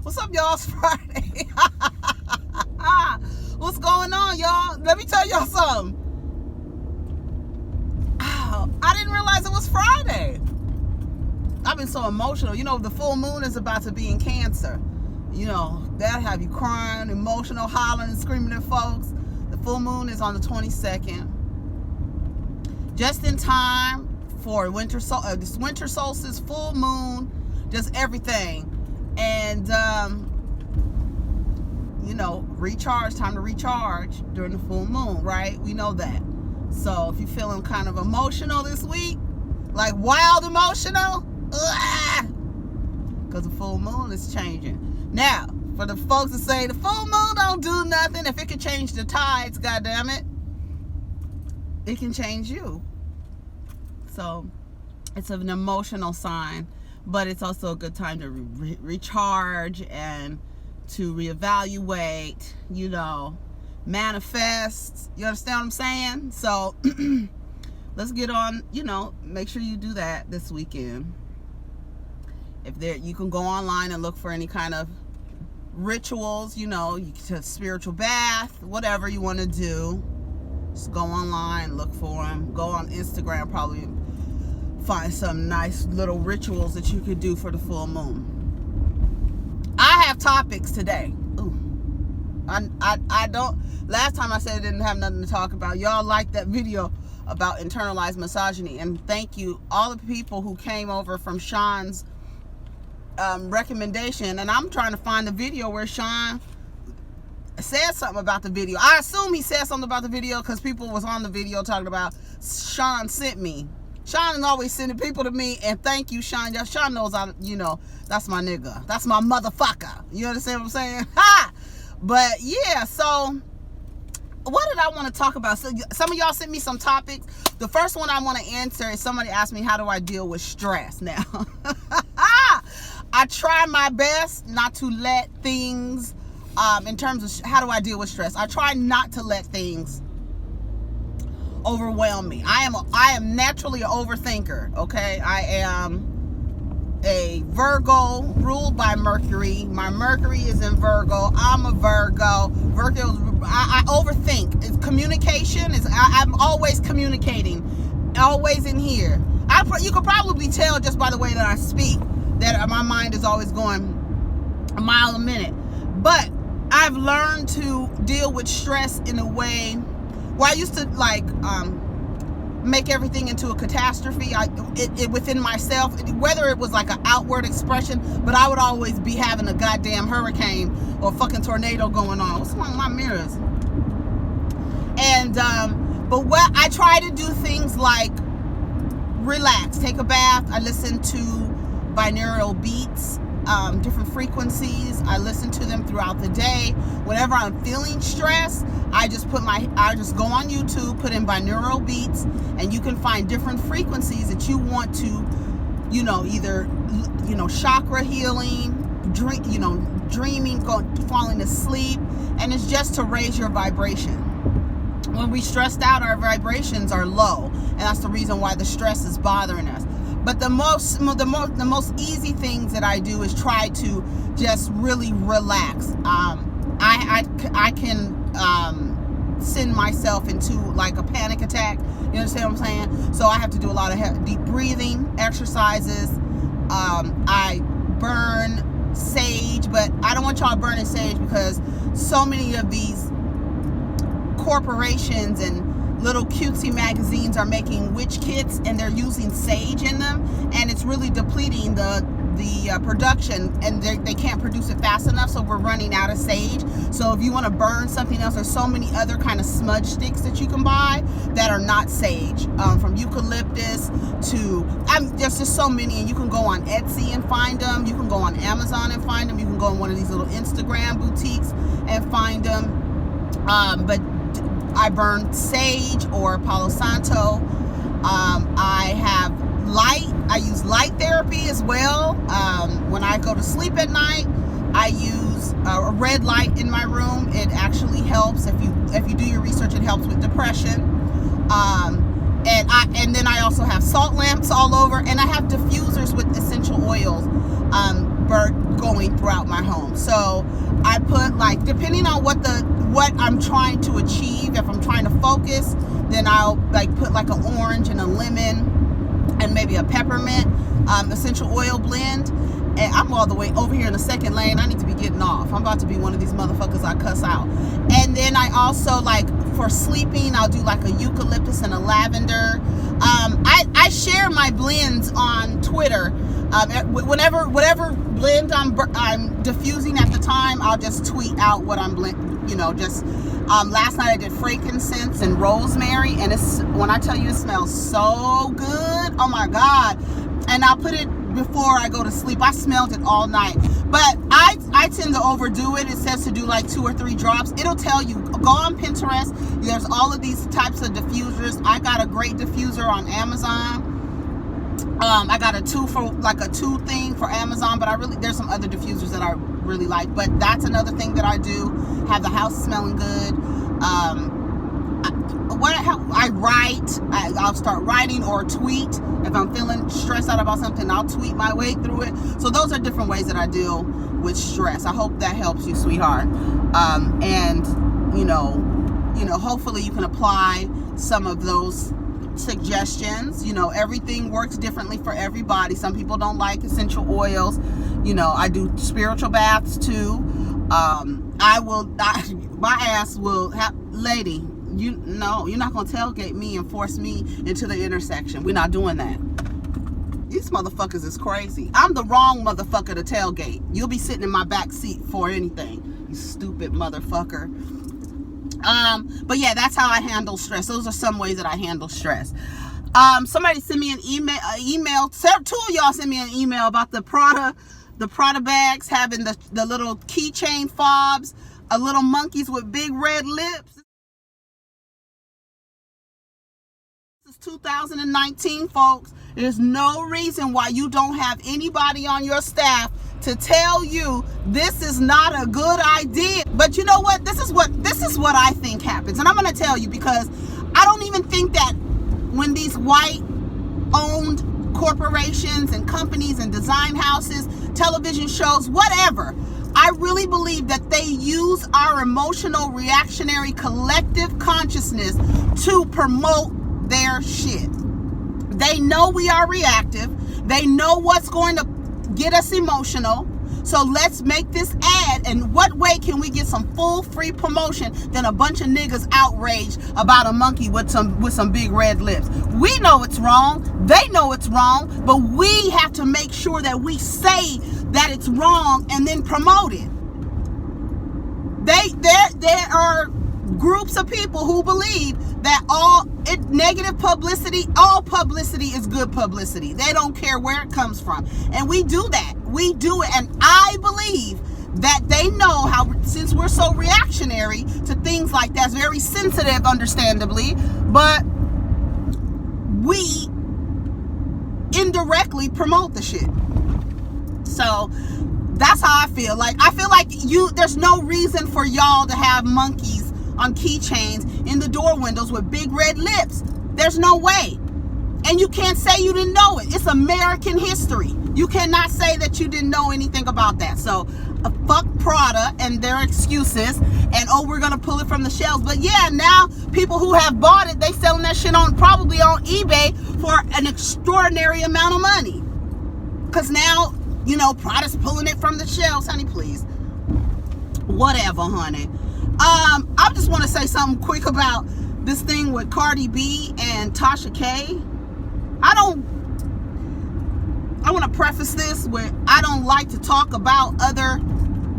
What's up, y'all? It's Friday. What's going on, y'all? Let me tell y'all something. I didn't realize it was Friday. I've been so emotional. You know, the full moon is about to be in Cancer. You know, that'll have you crying, emotional, hollering, and screaming at folks. The full moon is on the 22nd. Just in time for this winter solstice, full moon, just everything. And, you know, time to recharge during the full moon, right? We know that. So if you're feeling kind of emotional this week, like wild emotional, because the full moon is changing. Now, for the folks that say the full moon don't do nothing, if it can change the tides, goddammit, it can change you. So it's an emotional sign, but it's also a good time to recharge and to reevaluate, you know, manifest. You understand what I'm saying? So let's get on, you know, make sure you do that this weekend. You can go online and look for any kind of rituals, you know, spiritual bath, whatever you want to do. Just go online, look for them. Go on Instagram, probably find some nice little rituals that you could do for the full moon. I have topics today. Ooh. I don't, last time I said I didn't have nothing to talk about. Y'all liked that video about internalized misogyny, and thank you all the people who came over from Sean's recommendation. And I'm trying to find the video where Sean said something about the video. I assume he said something about the video because people was on the video talking about Sean sent me. Sean is always sending people to me, and thank you, Sean. Sean knows you know, that's my nigga. That's my motherfucker. You understand what I'm saying? Ha! But yeah, so what did I want to talk about? So some of y'all sent me some topics. The first one I want to answer is somebody asked me, how do I deal with stress? Now, I try my best not to let things, in terms of how do I deal with stress, I try not to let things overwhelm me. I am naturally an overthinker, okay? I am a Virgo ruled by Mercury. My Mercury is in Virgo. I'm a Virgo. I overthink. It's communication. I'm always communicating, always in here. You could probably tell just by the way that I speak that my mind is always going a mile a minute. But I've learned to deal with stress in a way where I used to make everything into a catastrophe. Within myself, whether it was like an outward expression, but I would always be having a goddamn hurricane or fucking tornado going on. What's wrong with my mirrors? And but what I try to do things like relax, take a bath. I listen to binaural beats, different frequencies. I listen to them throughout the day. Whenever I'm feeling stressed, I just go on YouTube, put in binaural beats, and you can find different frequencies that you want to, you know, either, you know, chakra healing, dreaming, falling asleep, and it's just to raise your vibration. When we stressed out, our vibrations are low, and that's the reason why the stress is bothering us. But the most easy things that I do is try to just really relax. I can send myself into like a panic attack. You understand what I'm saying? So I have to do a lot of deep breathing exercises. I burn sage, but I don't want y'all burning sage because so many of these corporations and little cutesy magazines are making witch kits, and they're using sage in them, and it's really depleting the production, and they can't produce it fast enough, so we're running out of sage. So if you want to burn something else, there's so many other kind of smudge sticks that you can buy that are not sage, from eucalyptus to there's just so many, and you can go on Etsy and find them, you can go on Amazon and find them, you can go in one of these little Instagram boutiques and find them, but I burn sage or Palo Santo. I have I use light therapy as well. When I go to sleep at night, I use a red light in my room. It actually helps. If you do your research, it helps with depression. And then I also have salt lamps all over, and I have diffusers with essential oils going going throughout my home. So I put, like, depending on what I'm trying to achieve, if I'm trying to focus, then I'll like put like an orange and a lemon and maybe a peppermint essential oil blend. And I'm all the way over here in the second lane. I need to be getting off. I'm about to be one of these motherfuckers I cuss out. And then I also, like, for sleeping, I'll do like a eucalyptus and a lavender. I share my blends on Twitter. Whatever blend I'm diffusing at the time, I'll just tweet out what I'm last night I did frankincense and rosemary, and when I tell you, it smells so good. Oh my God. And I'll put it before I go to sleep. I smelled it all night, but I tend to overdo it. It says to do like 2 or 3 drops. It'll tell you, go on Pinterest. There's all of these types of diffusers. I got a great diffuser on Amazon. I got a 2 thing for Amazon, but there's some other diffusers that I really like. But that's another thing that I do. Have the house smelling good. I write. I'll start writing or tweet. If I'm feeling stressed out about something, I'll tweet my way through it. So those are different ways that I deal with stress. I hope that helps you, sweetheart. And hopefully you can apply some of those suggestions. Everything works differently for everybody. Some people don't like essential oils. I do spiritual baths too. My ass will have, lady, you're not gonna tailgate me and force me into the intersection. We're not doing that. These motherfuckers is crazy. I'm the wrong motherfucker to tailgate. You'll be sitting in my back seat for anything, you stupid motherfucker. But yeah, that's how I handle stress. Those are some ways that I handle stress. Somebody sent me an email. 2 of y'all sent me an email about the Prada bags having the little keychain fobs, little monkeys with big red lips. This is 2019, folks. There's no reason why you don't have anybody on your staff to tell you this is not a good idea. But you know what? This is what I think happens. And I'm going to tell you, because I don't even think that when these white owned corporations and companies and design houses, television shows, whatever, I really believe that they use our emotional reactionary collective consciousness to promote their shit. They know we are reactive. They know what's going to get us emotional. So let's make this ad. And what way can we get some full free promotion than a bunch of niggas outraged about a monkey with some big red lips? We know it's wrong. They know it's wrong. But we have to make sure that we say that it's wrong and then promote it. There are groups of people who believe that all publicity is good publicity. They don't care where it comes from. And we do that. We do it. And I believe that they know how, since we're so reactionary to things like that, it's very sensitive, understandably, but we indirectly promote the shit. So that's how I feel. I feel like there's no reason for y'all to have monkeys on keychains in the door windows with big red lips. There's no way. And you can't say you didn't know it. It's American history. You cannot say that you didn't know anything about that. So fuck Prada and their excuses, and we're gonna pull it from the shelves. But yeah, now people who have bought it, they selling that shit probably on eBay for an extraordinary amount of money. Cause now, Prada's pulling it from the shelves. Honey, please. Whatever, honey. I just want to say something quick about this thing with Cardi B and Tasha K. I want to preface this with, I don't like to talk about other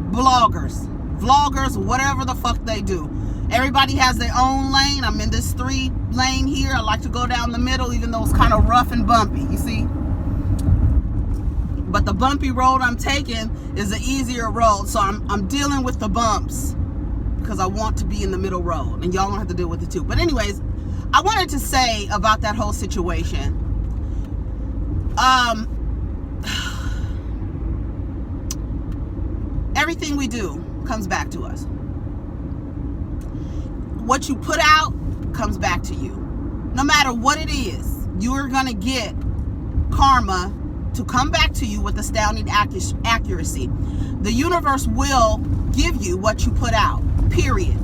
vloggers, whatever the fuck they do. Everybody has their own lane. I'm in this 3 lane here. I like to go down the middle, even though it's kind of rough and bumpy, you see? But the bumpy road I'm taking is the easier road, so I'm dealing with the bumps because I want to be in the middle road, and y'all don't have to deal with it too. But anyways, I wanted to say about that whole situation. Everything we do comes back to us. What you put out comes back to you. No matter what it is, you're gonna get karma to come back to you with astounding accuracy. The universe will give you what you put out, period.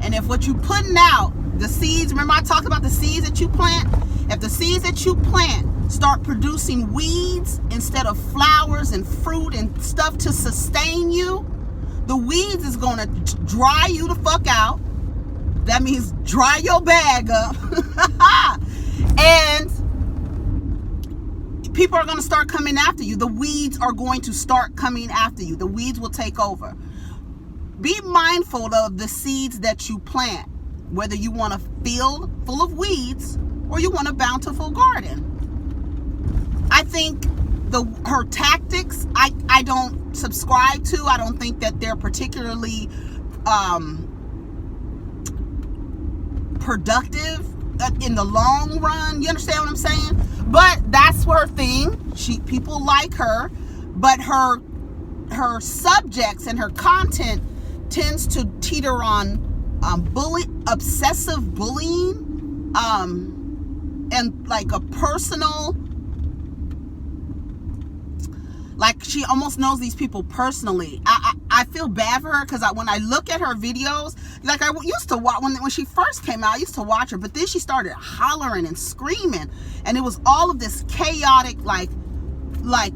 And if what you putting out, the seeds, remember I talked about the seeds that you plant? If the seeds that you plant start producing weeds instead of flowers and fruit and stuff to sustain you, the weeds is going to dry you the fuck out. That means dry your bag up. And people are going to start coming after you. The weeds are going to start coming after you. The weeds will take over. Be mindful of the seeds that you plant, whether you want a field full of weeds or you want a bountiful garden. I think her tactics, I don't subscribe to. I don't think that they're particularly productive in the long run. You understand what I'm saying? But that's her thing. People like her, but her subjects and her content tends to teeter on obsessive bullying, and like a personal, like she almost knows these people personally. I feel bad for her because when I look at her videos, like I used to watch when she first came out, I used to watch her, but then she started hollering and screaming, and it was all of this chaotic, like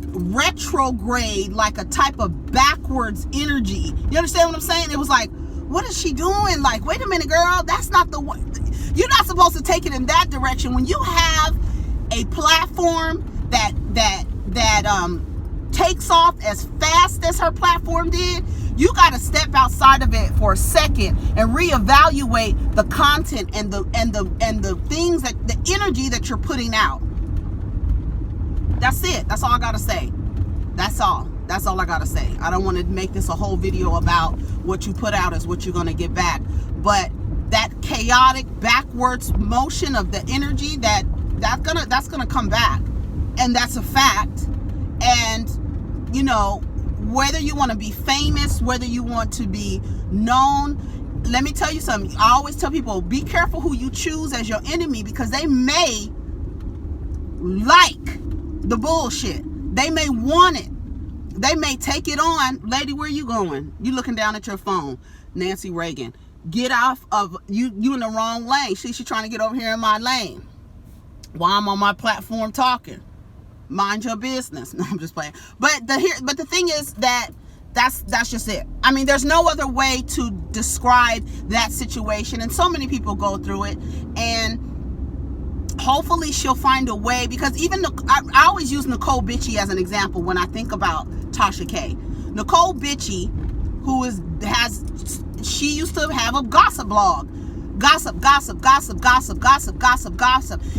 retrograde, like a type of backwards energy. You understand what I'm saying? It was like, what is she doing? Like, wait a minute, girl, that's not the one. You're not supposed to take it in that direction. When you have a platform that takes off as fast as her platform did, you got to step outside of it for a second and reevaluate the content and the things, that the energy that you're putting out. That's it. That's all I got to say. That's all I got to say. I don't want to make this a whole video about what you put out is what you're going to get back. But that chaotic backwards motion of the energy, that's gonna come back. And that's a fact. And, you know, whether you want to be famous, whether you want to be known, let me tell you something. I always tell people, be careful who you choose as your enemy, because they may like the bullshit. They may want it. They may take it on. Lady, where you going? You looking down at your phone. Nancy Reagan. Get off of, you in the wrong lane. She's trying to get over here in my lane while I'm on my platform talking. Mind your business. No, I'm just playing. But the thing is that's just it. I mean, there's no other way to describe that situation, and so many people go through it, and hopefully she'll find a way, because even I always use Nicole Bitchie as an example when I think about Tasha K. Nicole Bitchie, she used to have a gossip blog. Gossip.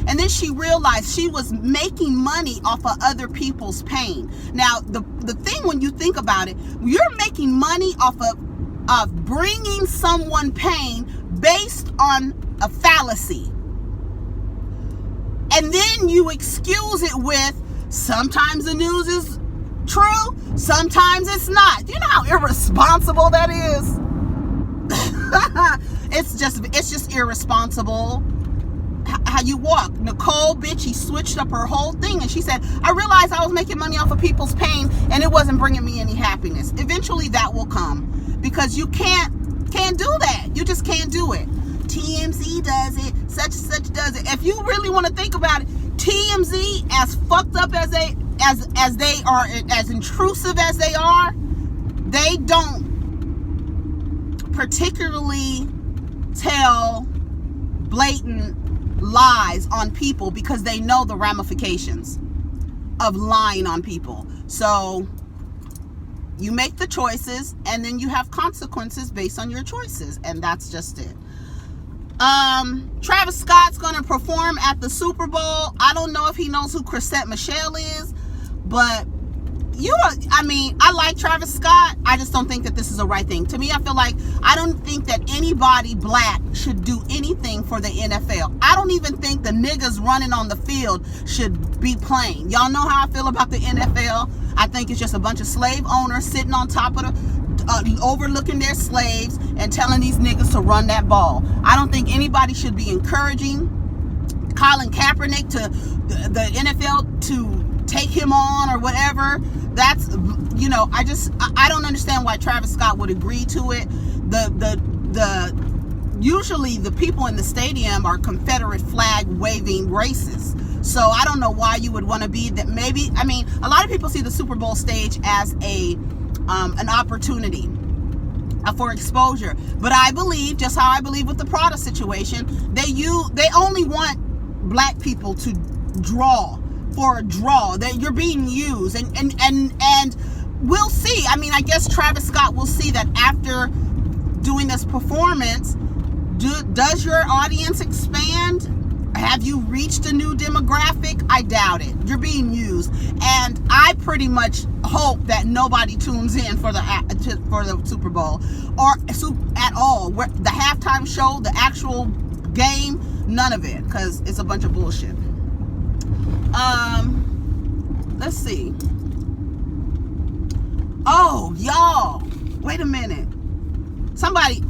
And then she realized she was making money off of other people's pain. Now, the thing, when you think about it, you're making money off of bringing someone pain based on a fallacy. And then you excuse it with, sometimes the news is true, sometimes it's not. You know how irresponsible that is? It's just irresponsible how you walk. Nicole Bitchie switched up her whole thing, and she said, I realized I was making money off of people's pain and it wasn't bringing me any happiness. Eventually that will come, because you can't do that. You just can't do it. TMZ does it, such and such does it. If you really want to think about it, TMZ, as fucked up as they are, as intrusive as they are, they don't particularly tell blatant lies on people, because they know the ramifications of lying on people. So you make the choices, and then you have consequences based on your choices, and that's just it. Travis Scott's gonna perform at the Super Bowl. I don't know if he knows who Chrisette Michele is, but I like Travis Scott. I just don't think that this is the right thing. To me, I feel like, I don't think that anybody black should do anything for the NFL. I don't even think the niggas running on the field should be playing. Y'all know how I feel about the NFL. I think it's just a bunch of slave owners sitting on top of overlooking their slaves and telling these niggas to run that ball. I don't think anybody should be encouraging Colin Kaepernick to the NFL to take him on or whatever. That's, you know, I don't understand why Travis Scott would agree to it. Usually the people in the stadium are Confederate flag waving racists. So I don't know why you would want to be that. Maybe, I mean, a lot of people see the Super Bowl stage as an opportunity for exposure. But I believe, just how I believe with the Prada situation, they only want black people to draw for a draw. That you're being used, and we'll see. I mean, I guess Travis Scott will see that after doing this performance. Does your audience expand? Have you reached a new demographic? I doubt it. You're being used, and I pretty much hope that nobody tunes in for the Super Bowl or at all. Where the halftime show, the actual game, none of it, because it's a bunch of bullshit. Let's see. Oh, y'all, wait a minute. Somebody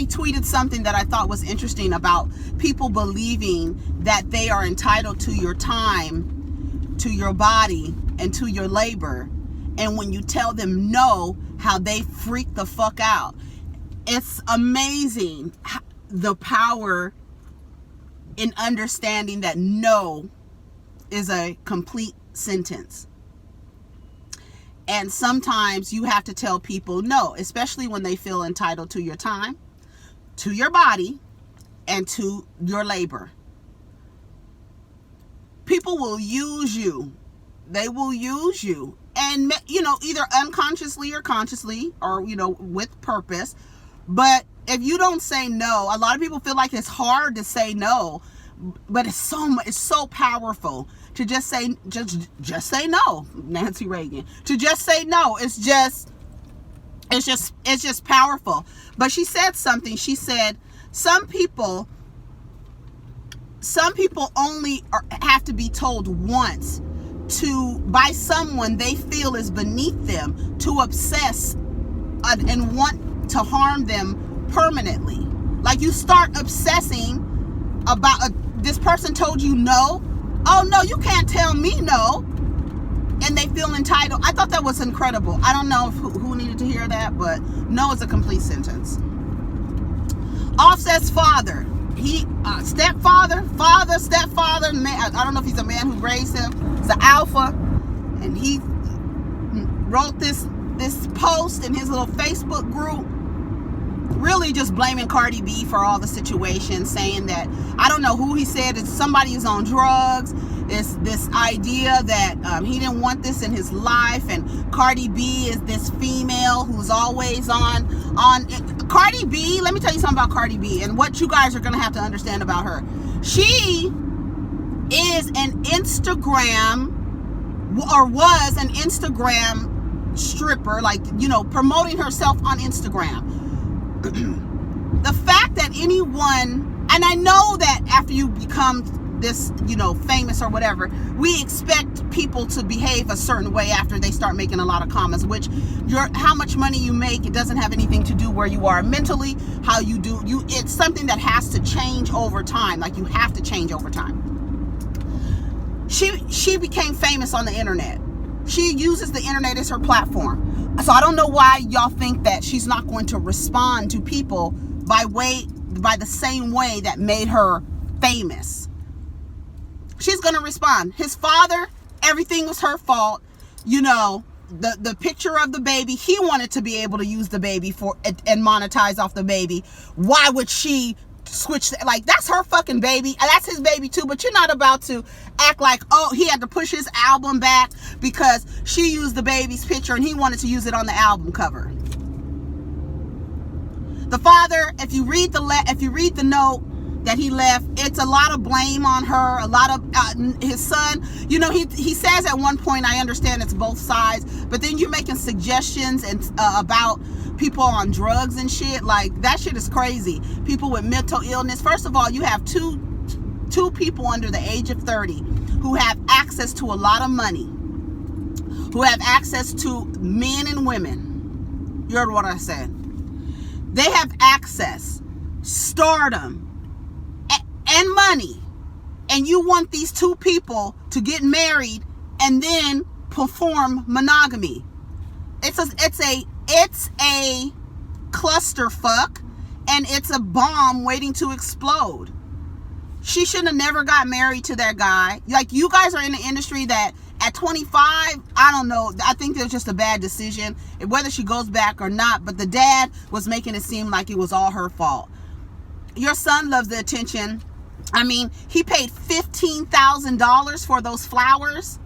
tweeted something that I thought was interesting about people believing that they are entitled to your time, to your body, and to your labor. And when you tell them no, how they freak the fuck out. It's amazing the power in understanding that no is a complete sentence. And sometimes you have to tell people no, especially when they feel entitled to your time, to your body, and to your labor. People will use you. They will use you. And, you know, either unconsciously or consciously, or, you know, with purpose. But if you don't say no, a lot of people feel like it's hard to say no, but it's so powerful to just say no. Nancy Reagan, to just say no. It's just powerful. But she said something. She said some people only have to be told once by someone they feel is beneath them to obsess and want to harm them permanently. Like, you start obsessing about this person told you no. Oh no, you can't tell me no. And they feel entitled. I thought that was incredible. I don't know who needed to hear that, but no is a complete sentence. Offset's father. Stepfather, man, I don't know if he's a man who raised him. He's an alpha. And he wrote this post in his little Facebook group, really just blaming Cardi B for all the situation, saying that, I don't know who he said, it's somebody who's on drugs. It's this idea that he didn't want this in his life, and Cardi B is this female who's always on Cardi B. Let me tell you something about Cardi B and what you guys are going to have to understand about her. She is an Instagram, or was an Instagram stripper, like, you know, promoting herself on Instagram. The fact that anyone, and I know that after you become this, you know, famous or whatever, we expect people to behave a certain way after they start making a lot of comments, which how much money you make, it doesn't have anything to do where you are mentally, how you do, it's something that has to change over time. Like, you have to change over time. She became famous on the internet. She uses the internet as her platform. So I don't know why y'all think that she's not going to respond to people by the same way that made her famous. She's going to respond. His father, everything was her fault. You know, the picture of the baby, he wanted to be able to use the baby and monetize off the baby. Why would she switch? Like, that's her fucking baby. That's his baby too, but you're not about to act like, oh, he had to push his album back because she used the baby's picture and he wanted to use it on the album cover. The father, if you read the note that he left, it's a lot of blame on her, a lot of his son. You know, he says at one point, I understand it's both sides, but then you're making suggestions and about people on drugs and shit. Like, that shit is crazy. People with mental illness. First of all, you have two people under the age of 30 who have access to a lot of money, who have access to men and women. You heard what I said. They have access, stardom, and money, and you want these two people to get married and then perform monogamy. It's a clusterfuck, and it's a bomb waiting to explode. She should have never got married to that guy. Like, you guys are in the industry that at 25, I don't know, I think it was just a bad decision, whether she goes back or not, but the dad was making it seem like it was all her fault. Your son loves the attention. I mean, he paid $15,000 for those flowers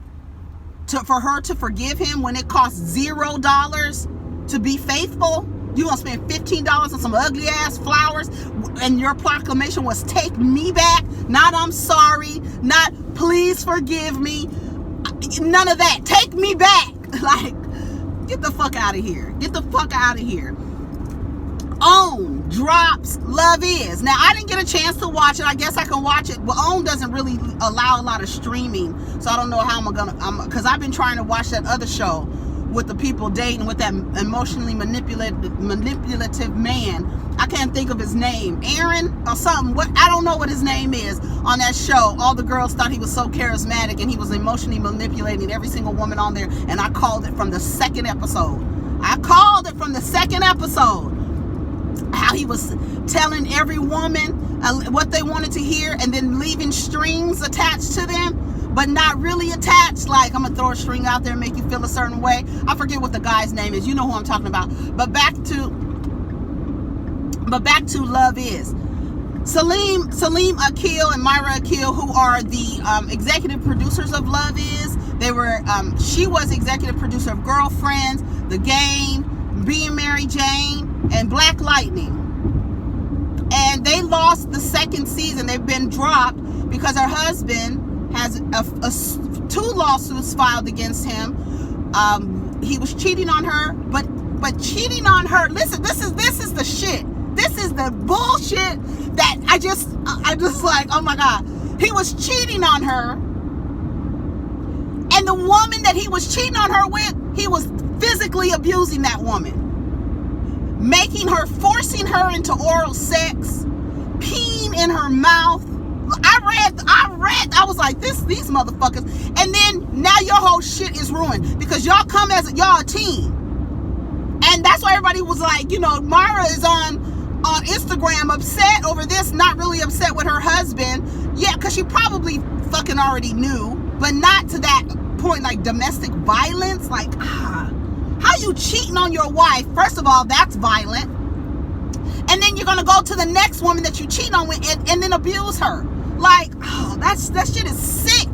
for her to forgive him when it cost $0 to be faithful. You gonna spend $15 on some ugly ass flowers, and your proclamation was take me back, not I'm sorry, not please forgive me, none of that. Take me back. Like, get the fuck out of here. Get the fuck out of here. OWN drops Love Is. Now, I didn't get a chance to watch it. I guess I can watch it. Well, OWN doesn't really allow a lot of streaming, so I don't know how because I've been trying to watch that other show with the people dating with that emotionally manipulative man. I can't think of his name. Aaron or something. I don't know what his name is on that show. All the girls thought he was so charismatic, and he was emotionally manipulating every single woman on there, and I called it from the second episode. How he was telling every woman what they wanted to hear, and then leaving strings attached to them, but not really attached. Like, I'm gonna throw a string out there and make you feel a certain way. I forget what the guy's name is. You know who I'm talking about. But back to Love Is. Salim Akil and Myra Akil, who are the executive producers of Love Is. She was executive producer of Girlfriends, The Game, Being Mary Jane, and Black Lightning. And they lost the second season. They've been dropped because her husband has two lawsuits filed against him. He was cheating on her, but cheating on her. Listen, this is the shit. This is the bullshit that I just like, oh my God. He was cheating on her, and the woman that he was cheating on her with, he was physically abusing that woman, forcing her into oral sex, peeing in her mouth. I was like, these motherfuckers. And then now your whole shit is ruined because y'all come as y'all a team. And that's why everybody was like, Mara is on Instagram upset over this, not really upset with her husband. Yeah, because she probably fucking already knew, but not to that point, like domestic violence. Like, how you cheating on your wife? First of all, that's violent. And then you're gonna go to the next woman that you cheat on with and then abuse her. Like, that shit is sick.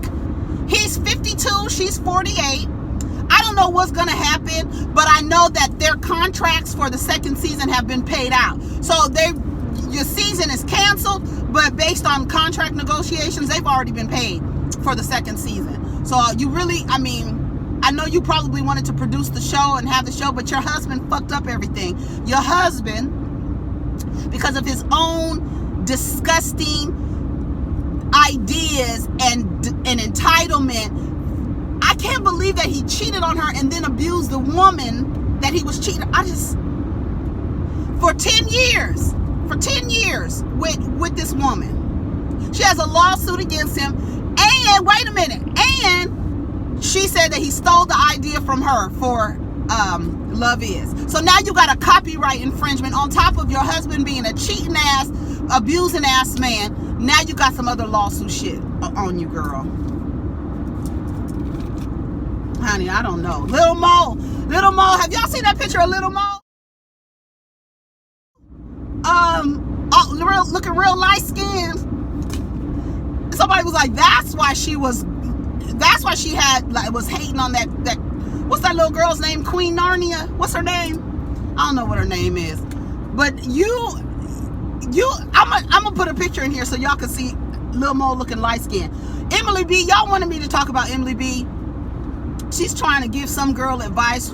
He's 52, she's 48. I don't know what's gonna happen, but I know that their contracts for the second season have been paid out. So your season is canceled, but based on contract negotiations, they've already been paid for the second season. So I know you probably wanted to produce the show and have the show, but your husband fucked up everything. Your husband, because of his own disgusting ideas and entitlement, I can't believe that he cheated on her and then abused the woman that he was cheating. For 10 years with this woman. She has a lawsuit against him, and wait a minute, and she said that he stole the idea from her for Love Is. So now you got a copyright infringement on top of your husband being a cheating ass, abusing ass man. Now you got some other lawsuit shit on you, girl. Honey, I don't know. Little Mo, have y'all seen that picture of Little Mo? Looking real light skinned. Somebody was like, that's why she was hating on that what's that little girl's name? Queen Narnia? What's her name? I don't know what her name is. But I'm gonna put a picture in here so y'all can see Lil Mo looking light skinned. Emily B, y'all wanted me to talk about Emily B. She's trying to give some girl advice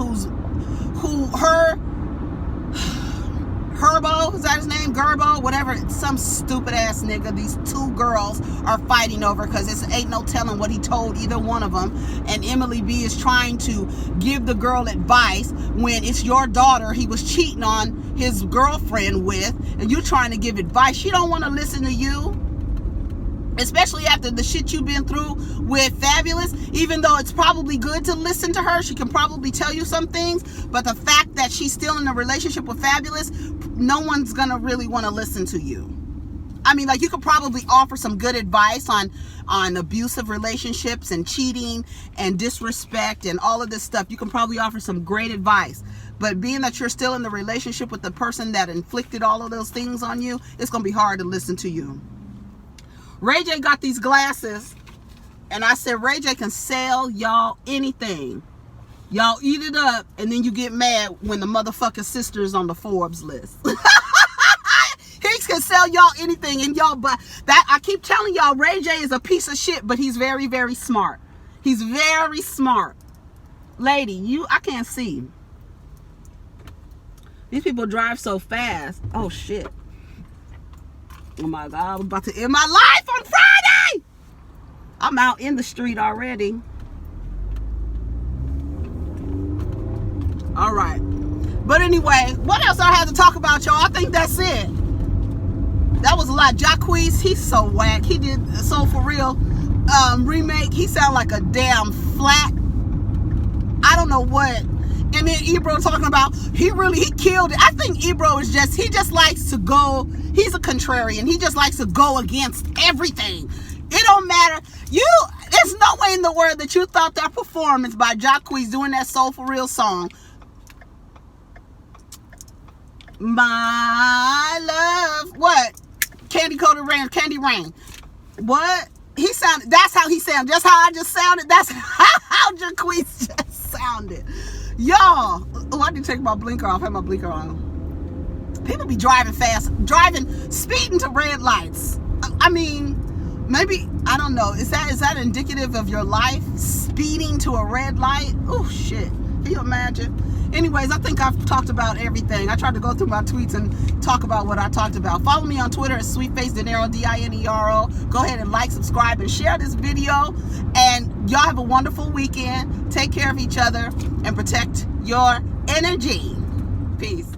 Herbo, is that his name? Gerbo, whatever, some stupid ass nigga. These two girls are fighting over because ain't no telling what he told either one of them. And Emily B is trying to give the girl advice when it's your daughter he was cheating on his girlfriend with, and you trying to give advice. She don't want to listen to you. especially after the shit you've been through with Fabulous. Even though it's probably good to listen to her, she can probably tell you some things, but the fact that she's still in a relationship with Fabulous, no one's gonna really want to listen to you. I mean, like, you could probably offer some good advice on abusive relationships and cheating and disrespect and all of this stuff. You can probably offer some great advice. But being that you're still in the relationship with the person that inflicted all of those things on you, it's going to be hard to listen to you. Ray J got these glasses, and I said, Ray J can sell y'all anything. Y'all eat it up, and then you get mad when the motherfucking sister's on the Forbes list. He can sell y'all anything, and y'all, but that, I keep telling y'all, Ray J is a piece of shit, but he's very, very smart. He's very smart. Lady, I can't see. These people drive so fast. Oh shit. Oh my God, I'm about to end my life on Friday. I'm out in the street already. All right. But anyway, what else I had to talk about, y'all? I think that's it. That was a lot. Jacquees, he's so whack. He did Soul For Real remake. He sound like a damn flat. I don't know what. And then Ebro talking about he killed it. I think Ebro is he just likes to go. He's a contrarian. He just likes to go against everything. It don't matter. There's no way in the world that you thought that performance by Jacquees doing that Soul For Real song, My Love, what? Candy Rain. What? That's how he sounded. Just how I just sounded. That's how Jacquees just sounded. Y'all, I didn't take my blinker off. I had my blinker on. People be driving fast, speeding to red lights. I mean, maybe, I don't know. Is that indicative of your life? Speeding to a red light? Oh, shit. Can you imagine? Anyways, I think I've talked about everything. I tried to go through my tweets and talk about what I talked about. Follow me on Twitter at SweetFaceDinero, DINERO. Go ahead and like, subscribe, and share this video. And y'all have a wonderful weekend. Take care of each other and protect your energy. Peace.